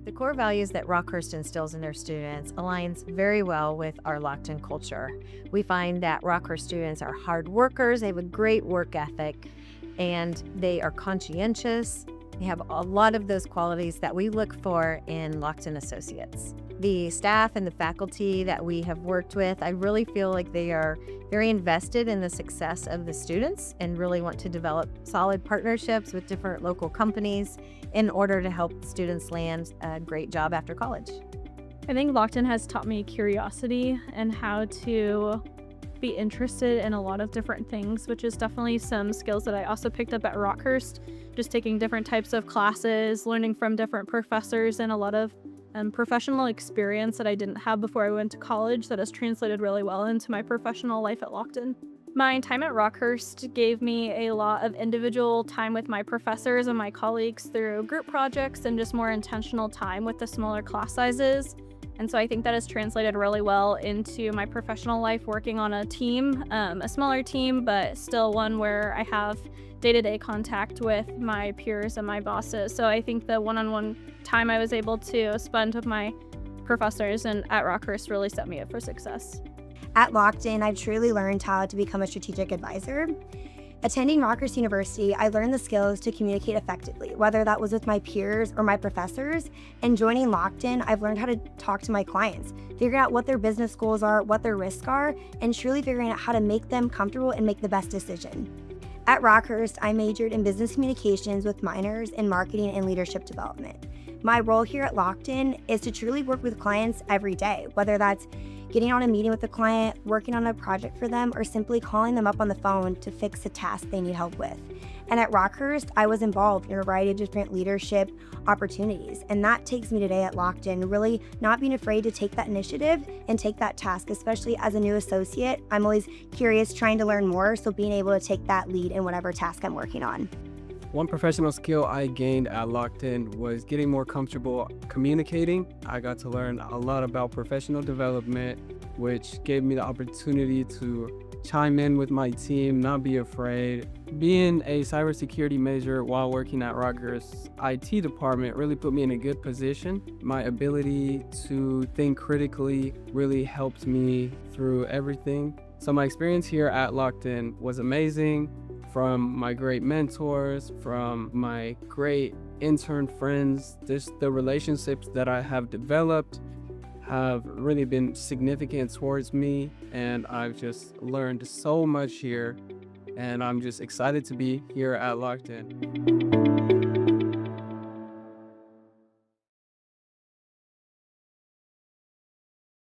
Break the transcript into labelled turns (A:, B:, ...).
A: The core values that Rockhurst instills in their students aligns very well with our Lockton culture. We find that Rockhurst students are hard workers, they have a great work ethic, and they are conscientious. They have a lot of those qualities that we look for in Lockton associates. The staff and the faculty that we have worked with, I really feel like they are very invested in the success of the students and really want to develop solid partnerships with different local companies in order to help students land a great job after college.
B: I think Lockton has taught me curiosity and how to be interested in a lot of different things, which is definitely some skills that I also picked up at Rockhurst, just taking different types of classes, learning from different professors, and a lot of professional experience that I didn't have before I went to college that has translated really well into my professional life at Lockton. My time at Rockhurst gave me a lot of individual time with my professors and my colleagues through group projects and just more intentional time with the smaller class sizes. And so I think that has translated really well into my professional life, working on a team, a smaller team, but still one where I have day-to-day contact with my peers and my bosses. So I think the one-on-one time I was able to spend with my professors and at Rockhurst really set me up for success.
C: At Lockton, I've truly learned how to become a strategic advisor. Attending Rockhurst University, I learned the skills to communicate effectively, whether that was with my peers or my professors. And joining Lockton, I've learned how to talk to my clients, figure out what their business goals are, what their risks are, and truly figuring out how to make them comfortable and make the best decision. At Rockhurst, I majored in business communications with minors in marketing and leadership development. My role here at Lockton is to truly work with clients every day, whether that's getting on a meeting with a client, working on a project for them, or simply calling them up on the phone to fix a task they need help with. And at Rockhurst, I was involved in a variety of different leadership opportunities. And that takes me today at Lockton, really not being afraid to take that initiative and take that task, especially as a new associate. I'm always curious, trying to learn more, so being able to take that lead in whatever task I'm working on.
D: One professional skill I gained at Lockton was getting more comfortable communicating. I got to learn a lot about professional development, which gave me the opportunity to chime in with my team, not be afraid. Being a cybersecurity major while working at Rockhurst's IT department really put me in a good position. My ability to think critically really helped me through everything. So my experience here at Lockton was amazing. From my great mentors, from my great intern friends, the relationships that I have developed have really been significant towards me, and I've just learned so much here, and I'm just excited to be here at Lockton.